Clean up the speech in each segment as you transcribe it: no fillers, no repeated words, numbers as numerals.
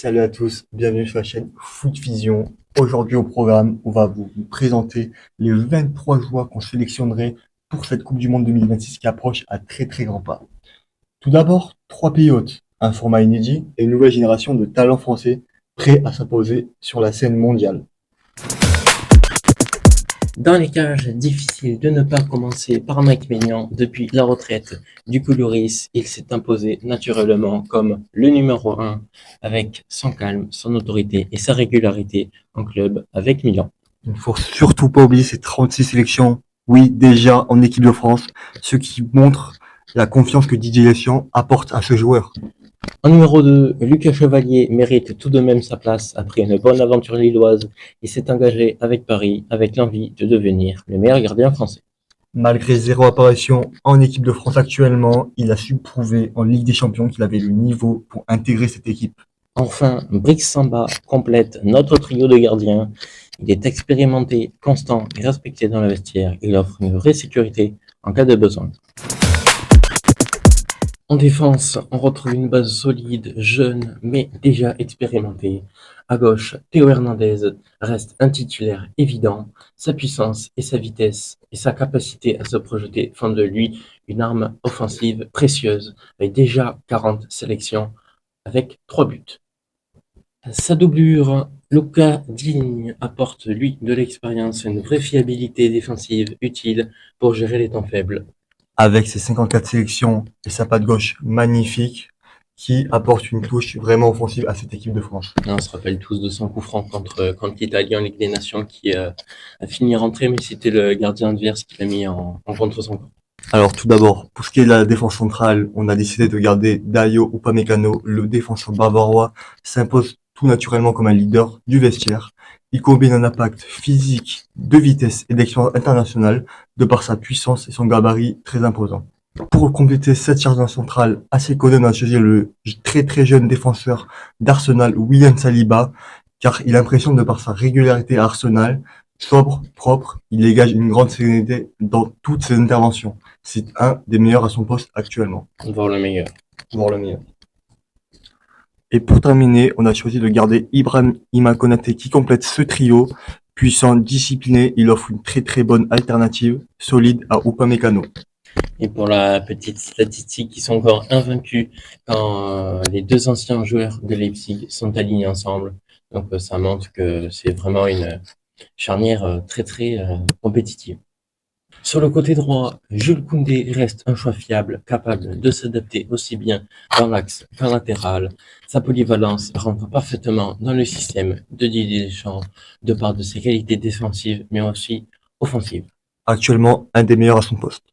Salut à tous, bienvenue sur la chaîne Foot Vision. Aujourd'hui au programme, on va vous présenter les 23 joueurs qu'on sélectionnerait pour cette Coupe du Monde 2026 qui approche à très très grands pas. Tout d'abord, trois pays hôtes, un format inédit et une nouvelle génération de talents français prêts à s'imposer sur la scène mondiale. Dans les cages, difficile de ne pas commencer par Mike Maignan. Depuis la retraite du Coulouris, il s'est imposé naturellement comme le numéro 1 avec son calme, son autorité et sa régularité en club avec Milan. Il ne faut surtout pas oublier ces 36 sélections, oui déjà en équipe de France, ce qui montre la confiance que Didier Deschamps apporte à ce joueur. En numéro 2, Lucas Chevalier mérite tout de même sa place après une bonne aventure lilloise. Il s'est engagé avec Paris avec l'envie de devenir le meilleur gardien français. Malgré 0 apparition en équipe de France actuellement, il a su prouver en Ligue des Champions qu'il avait le niveau pour intégrer cette équipe. Enfin, Brice Samba complète notre trio de gardiens. Il est expérimenté, constant et respecté dans le vestiaire. Il offre une vraie sécurité en cas de besoin. En défense, on retrouve une base solide, jeune, mais déjà expérimentée. À gauche, Théo Hernandez reste un titulaire évident. Sa puissance et sa vitesse et sa capacité à se projeter font de lui une arme offensive précieuse, avec déjà 40 sélections, avec 3 buts. Sa doublure, Luca Digne, apporte lui de l'expérience et une vraie fiabilité défensive utile pour gérer les temps faibles. Avec ses 54 sélections et sa patte gauche magnifique, qui apporte une touche vraiment offensive à cette équipe de France. On se rappelle tous de son coup franc contre l'Italie en Ligue des Nations qui a fini rentré, mais c'était le gardien adverse qui l'a mis en contre son camp. Alors tout d'abord, pour ce qui est de la défense centrale, on a décidé de garder Dayo Upamecano, le défenseur bavarois, s'impose tout naturellement comme un leader du vestiaire. Il combine un impact physique, de vitesse et d'expérience internationale, de par sa puissance et son gabarit très imposant. Pour compléter cette charge centrale assez connue, on a choisi le très très jeune défenseur d'Arsenal, William Saliba, car il impressionne de par sa régularité à Arsenal, sobre, propre, il dégage une grande sérénité dans toutes ses interventions. C'est un des meilleurs à son poste actuellement. Voir le meilleur. Voire le meilleur. Et pour terminer, on a choisi de garder Ibrahima Konaté qui complète ce trio. Puissant, discipliné, il offre une très très bonne alternative, solide à Upamecano. Et pour la petite statistique, ils sont encore invaincus quand les deux anciens joueurs de Leipzig sont alignés ensemble. Donc ça montre que c'est vraiment une charnière très très compétitive. Sur le côté droit, Jules Koundé reste un choix fiable, capable de s'adapter aussi bien dans l'axe qu'en latéral. Sa polyvalence rentre parfaitement dans le système de Didier Deschamps de par de ses qualités défensives mais aussi offensives. Actuellement, un des meilleurs à son poste.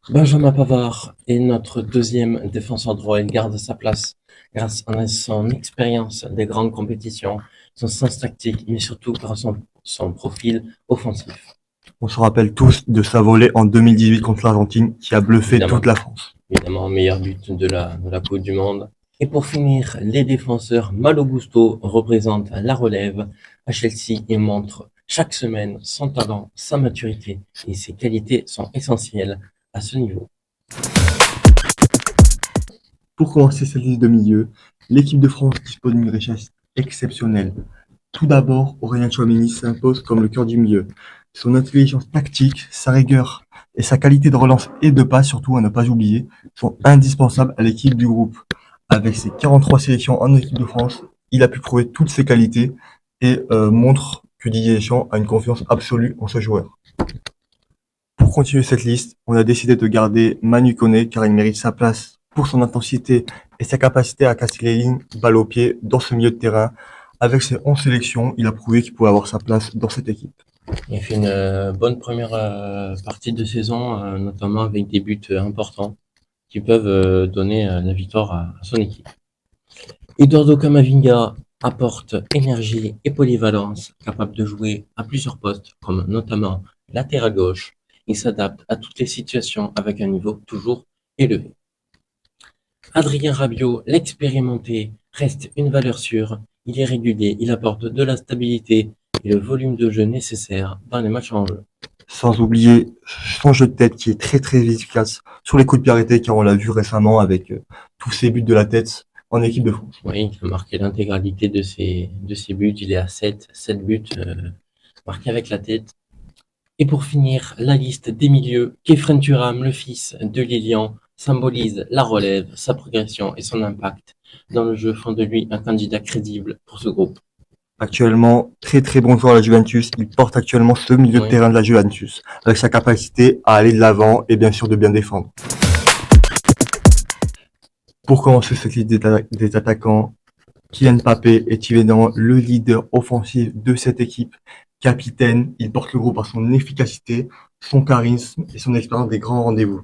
Benjamin Pavard est notre deuxième défenseur droit. Il garde sa place grâce à son expérience des grandes compétitions, son sens tactique, mais surtout par son profil offensif. On se rappelle tous de sa volée en 2018 contre l'Argentine qui a bluffé Évidemment. toute la France. Évidemment, meilleur but de la Coupe du Monde. Et pour finir, les défenseurs Malo Gusto représentent la relève à Chelsea et montrent chaque semaine son talent, sa maturité et ses qualités sont essentielles à ce niveau. Pour commencer cette liste de milieu, l'équipe de France dispose d'une richesse exceptionnelle. Tout d'abord, Aurélien Tchouaméni s'impose comme le cœur du milieu. Son intelligence tactique, sa rigueur et sa qualité de relance et de passe, surtout à ne pas oublier, sont indispensables à l'équipe du groupe. Avec ses 43 sélections en équipe de France, il a pu prouver toutes ses qualités et montre que Didier Deschamps a une confiance absolue en ce joueur. Pour continuer cette liste, on a décidé de garder Manu Koné car il mérite sa place pour son intensité et sa capacité à casser les lignes, balle au pied, dans ce milieu de terrain. Avec ses 11 sélections, il a prouvé qu'il pouvait avoir sa place dans cette équipe. Il a fait une bonne première partie de saison, notamment avec des buts importants qui peuvent donner la victoire à son équipe. Eduardo Camavinga apporte énergie et polyvalence, capable de jouer à plusieurs postes, comme notamment latéral gauche. Il s'adapte à toutes les situations avec un niveau toujours élevé. Adrien Rabiot, l'expérimenté, reste une valeur sûre. Il est régulier, il apporte de la stabilité et le volume de jeu nécessaire dans les matchs en jeu. Sans oublier son jeu de tête qui est très très efficace sur les coups de pied arrêtés car on l'a vu récemment avec tous ses buts de la tête en équipe de France. Oui, il a marqué l'intégralité de ses buts. Il est à 7 buts marqués avec la tête. Et pour finir, la liste des milieux, Khéphren Thuram, le fils de Lilian, symbolise la relève, sa progression et son impact dans le jeu font de lui un candidat crédible pour ce groupe. Actuellement, très très bon joueur à la Juventus, il porte actuellement ce milieu de Oui. terrain de la Juventus, avec sa capacité à aller de l'avant et bien sûr de bien défendre. Pour commencer cette liste des attaquants, Kylian Mbappé est évidemment le leader offensif de cette équipe. Capitaine, il porte le groupe par son efficacité, son charisme et son expérience des grands rendez-vous.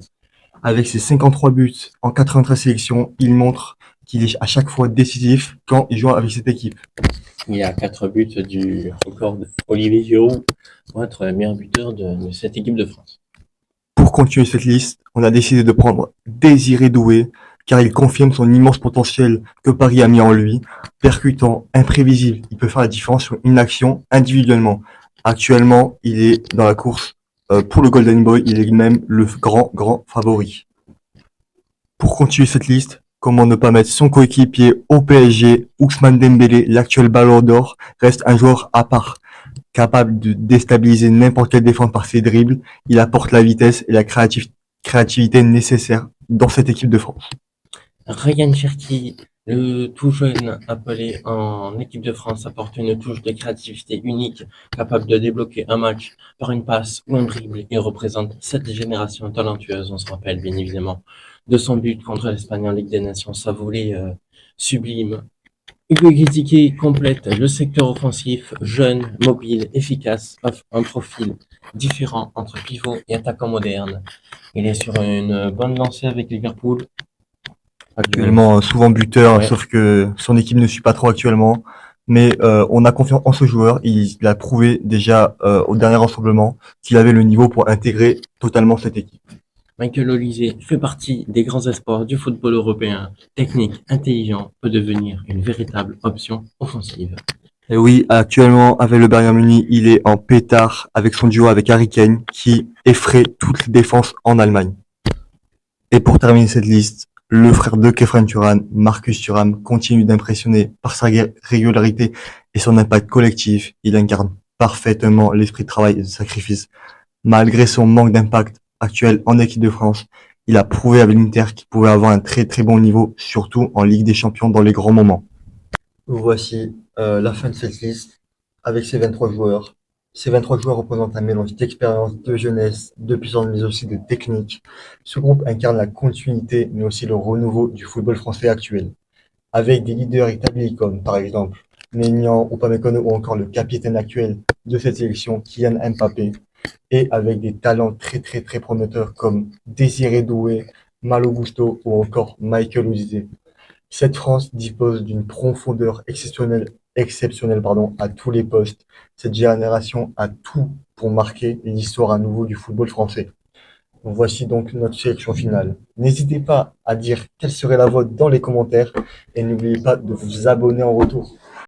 Avec ses 53 buts en 93 sélections, il montre qu'il est à chaque fois décisif quand il joue avec cette équipe. Il y a 4 buts du record d'Olivier Giroud pour être le meilleur buteur de cette équipe de France. Pour continuer cette liste, on a décidé de prendre Désiré Doué, car il confirme son immense potentiel que Paris a mis en lui. Percutant, imprévisible, il peut faire la différence sur une action individuellement. Actuellement, il est dans la course pour le Golden Boy, il est même le grand favori. Pour continuer cette liste, comment ne pas mettre son coéquipier au PSG, Ousmane Dembélé, l'actuel Ballon d'Or, reste un joueur à part. Capable de déstabiliser n'importe quelle défense par ses dribbles, il apporte la vitesse et la créativité nécessaires dans cette équipe de France. Ryan Cherki, le tout jeune appelé en équipe de France, apporte une touche de créativité unique, capable de débloquer un match par une passe ou un dribble. Il représente cette génération talentueuse, on se rappelle bien évidemment de son but contre l'Espagne en Ligue des Nations, sa volée sublime. Hugo Ekitike complète le secteur offensif, jeune, mobile, efficace, offre un profil différent entre pivot et attaquant moderne. Il est sur une bonne lancée avec Liverpool. Actuellement, souvent buteur, Ouais. sauf que son équipe ne suit pas trop actuellement. Mais on a confiance en ce joueur. Il a prouvé déjà au dernier rassemblement qu'il avait le niveau pour intégrer totalement cette équipe. Michael Olise fait partie des grands espoirs du football européen. Technique, intelligent, peut devenir une véritable option offensive. Et oui, actuellement, avec le Bayern Munich, il est en pétard avec son duo avec Harry Kane qui effraie toutes les défenses en Allemagne. Et pour terminer cette liste, le frère de Khéphren Thuram, Marcus Thuram, continue d'impressionner par sa régularité et son impact collectif. Il incarne parfaitement l'esprit de travail et de sacrifice. Malgré son manque d'impact actuel en équipe de France, il a prouvé avec l'Inter qu'il pouvait avoir un très très bon niveau, surtout en Ligue des Champions dans les grands moments. Voici la fin de cette liste avec ces 23 joueurs. Ces 23 joueurs représentent un mélange d'expérience, de jeunesse, de puissance, mais aussi de technique. Ce groupe incarne la continuité, mais aussi le renouveau du football français actuel. Avec des leaders établis comme, par exemple, Maignan, Upamecano ou encore le capitaine actuel de cette sélection, Kylian Mbappé, et avec des talents très très très prometteurs comme Désiré Doué, Malo Gusto ou encore Michael Olise. Cette France dispose d'une profondeur exceptionnelle à tous les postes. Cette génération a tout pour marquer l'histoire à nouveau du football français. Voici donc notre sélection finale. N'hésitez pas à dire quelle serait la vôtre dans les commentaires et n'oubliez pas de vous abonner en retour.